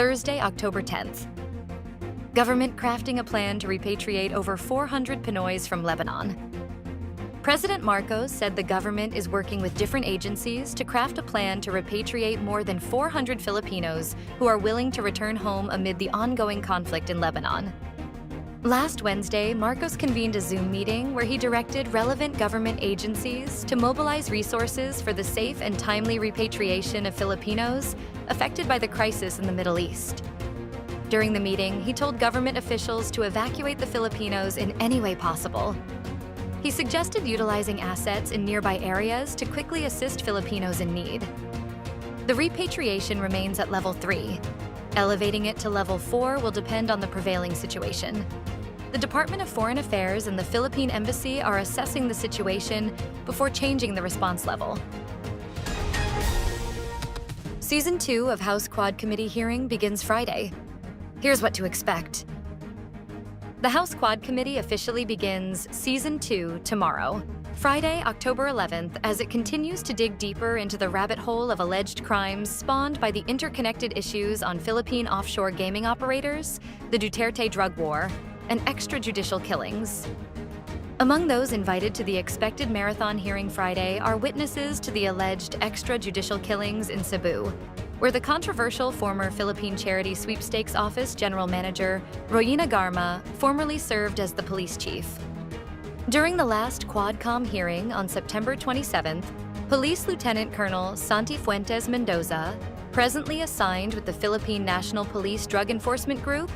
Thursday, October 10th. Government crafting a plan to repatriate over 400 Pinoys from Lebanon. President Marcos said the government is working with different agencies to craft a plan to repatriate more than 400 Filipinos who are willing to return home amid the ongoing conflict in Lebanon. Last Wednesday, Marcos convened a Zoom meeting where he directed relevant government agencies to mobilize resources for the safe and timely repatriation of Filipinos affected by the crisis in the Middle East. During the meeting, he told government officials to evacuate the Filipinos in any way possible. He suggested utilizing assets in nearby areas to quickly assist Filipinos in need. The repatriation remains at level 3. Elevating it to level 4 will depend on the prevailing situation. The Department of Foreign Affairs and the Philippine Embassy are assessing the situation before changing the response level. Season 2 of House Quad Committee hearing begins Friday. Here's what to expect. The House Quad Committee officially begins Season 2 tomorrow, Friday, October 11th, as it continues to dig deeper into the rabbit hole of alleged crimes spawned by the interconnected issues on Philippine offshore gaming operators, the Duterte drug war, and extrajudicial killings. Among those invited to the expected marathon hearing Friday are witnesses to the alleged extrajudicial killings in Cebu, where the controversial former Philippine Charity Sweepstakes Office General Manager Royina Garma formerly served as the police chief. During the last quad-comm hearing on September 27th, Police Lieutenant Colonel Santi Fuentes Mendoza, presently assigned with the Philippine National Police Drug Enforcement Group,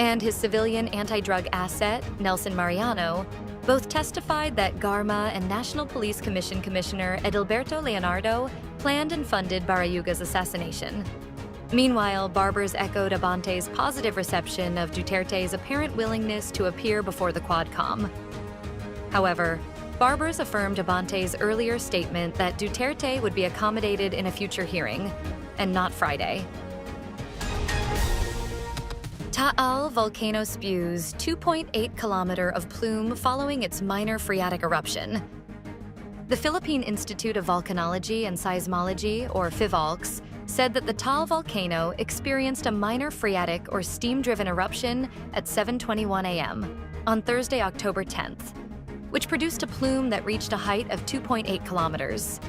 and his civilian anti-drug asset, Nelson Mariano, both testified that Garma and National Police Commission Commissioner Edilberto Leonardo planned and funded Barayuga's assassination. Meanwhile, barbers echoed Abante's positive reception of Duterte's apparent willingness to appear before the quad-comm. However, barbers affirmed Abante's earlier statement that Duterte would be accommodated in a future hearing, and not Friday. Taal Volcano spews 2.8 kilometer of plume following its minor phreatic eruption. The Philippine Institute of Volcanology and Seismology, or PHIVOLCS, said that the Tal Volcano experienced a minor phreatic or steam-driven eruption at 7:21 a.m. on Thursday, October 10th, which produced a plume that reached a height of 2.8 kilometers.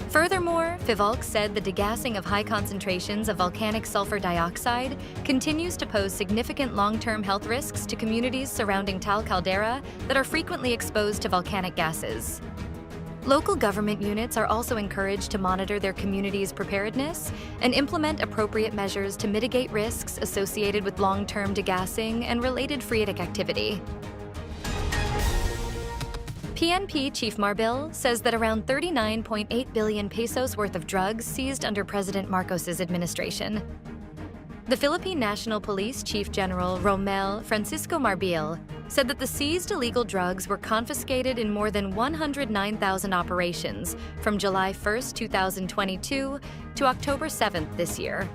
Furthermore, PHIVOLCS said the degassing of high concentrations of volcanic sulfur dioxide continues to pose significant long-term health risks to communities surrounding Tal caldera that are frequently exposed to volcanic gases. Local government units are also encouraged to monitor their community's preparedness and implement appropriate measures to mitigate risks associated with long-term degassing and related phreatic activity. PNP Chief Marbil says that around 39.8 billion pesos worth of drugs seized under President Marcos's administration. The Philippine National Police Chief General Romel Francisco Marbil said that the seized illegal drugs were confiscated in more than 109,000 operations from July 1, 2022 to October 7th this year,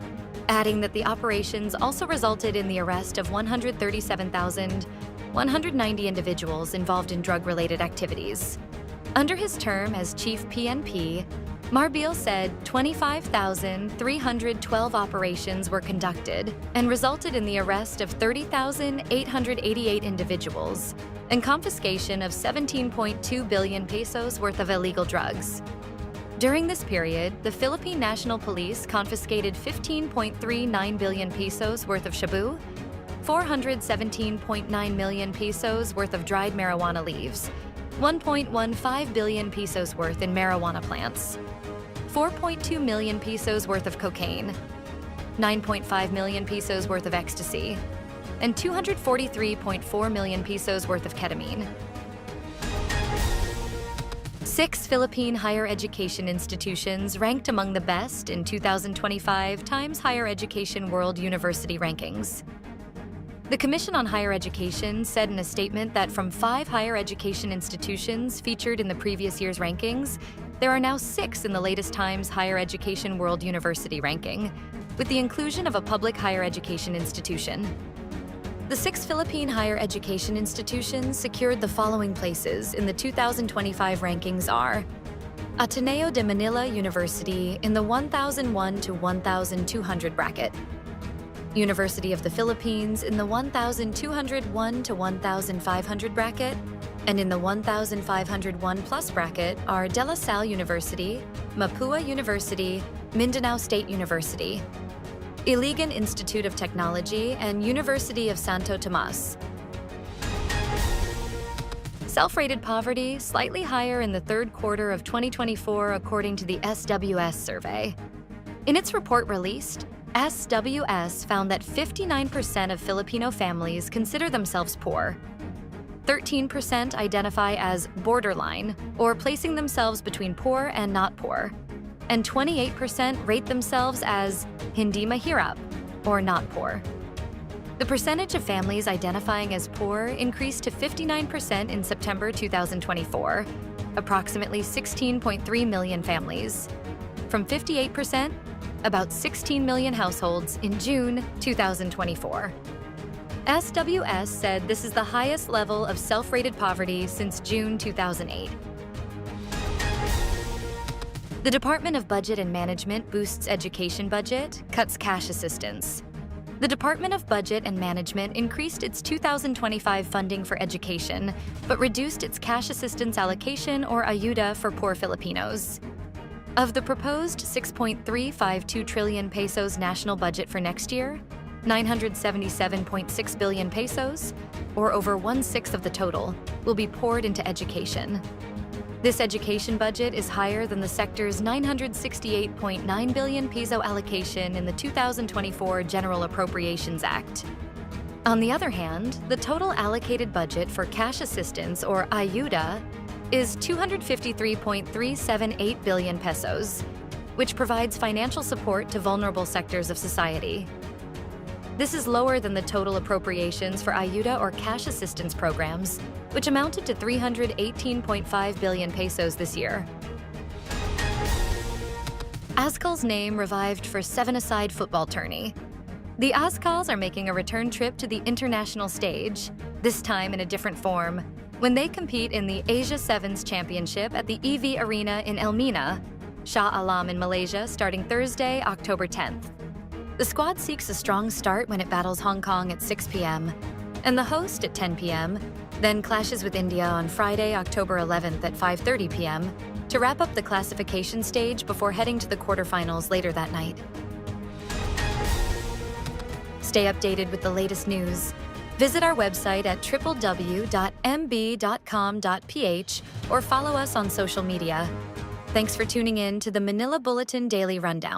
adding that the operations also resulted in the arrest of 137,190 individuals involved in drug-related activities. Under his term as Chief PNP, Marbil said 25,312 operations were conducted and resulted in the arrest of 30,888 individuals and confiscation of 17.2 billion pesos worth of illegal drugs. During this period, the Philippine National Police confiscated 15.39 billion pesos worth of shabu, 417.9 million pesos worth of dried marijuana leaves, 1.15 billion pesos worth in marijuana plants, 4.2 million pesos worth of cocaine, 9.5 million pesos worth of ecstasy, and 243.4 million pesos worth of ketamine. 6 Philippine higher education institutions ranked among the best in 2025 Times Higher Education World University Rankings. The Commission on Higher Education said in a statement that from 5 higher education institutions featured in the previous year's rankings, there are now 6 in the latest Times Higher Education World University ranking, with the inclusion of a public higher education institution. The 6 Philippine higher education institutions secured the following places in the 2025 rankings are: Ateneo de Manila University in the 1001 to 1200 bracket, University of the Philippines in the 1,201 to 1,500 bracket, and in the 1,501 plus bracket are De La Salle University, Mapua University, Mindanao State University, Iligan Institute of Technology, and University of Santo Tomas. Self-rated poverty slightly higher in the third quarter of 2024 according to the SWS survey. In its report released, SWS found that 59% of Filipino families consider themselves poor. 13% identify as borderline, or placing themselves between poor and not poor. And 28% rate themselves as hindi mahirap, or not poor. The percentage of families identifying as poor increased to 59% in September 2024, approximately 16.3 million families, from 58%, about 16 million households in June 2024. SWS said this is the highest level of self-rated poverty since June 2008. The Department of Budget and Management boosts education budget, cuts cash assistance. The Department of Budget and Management increased its 2025 funding for education, but reduced its cash assistance allocation or ayuda for poor Filipinos. Of the proposed 6.352 trillion pesos national budget for next year, 977.6 billion pesos, or over 1/6 of the total, will be poured into education. This education budget is higher than the sector's 968.9 billion peso allocation in the 2024 General Appropriations Act. On the other hand, the total allocated budget for cash assistance, or ayuda, is 253.378 billion pesos, which provides financial support to vulnerable sectors of society. This is lower than the total appropriations for ayuda or cash assistance programs, which amounted to 318.5 billion pesos this year. Azkals' name revived for seven-a-side football tourney. The Azkals are making a return trip to the international stage, this time in a different form, when they compete in the Asia Sevens Championship at the EV Arena in Elmina, Shah Alam in Malaysia, starting Thursday, October 10th. The squad seeks a strong start when it battles Hong Kong at 6 p.m. and the host at 10 p.m., then clashes with India on Friday, October 11th at 5:30 p.m. to wrap up the classification stage before heading to the quarterfinals later that night. Stay updated with the latest news. Visit our website at www.mb.com.ph or follow us on social media. Thanks for tuning in to the Manila Bulletin Daily Rundown.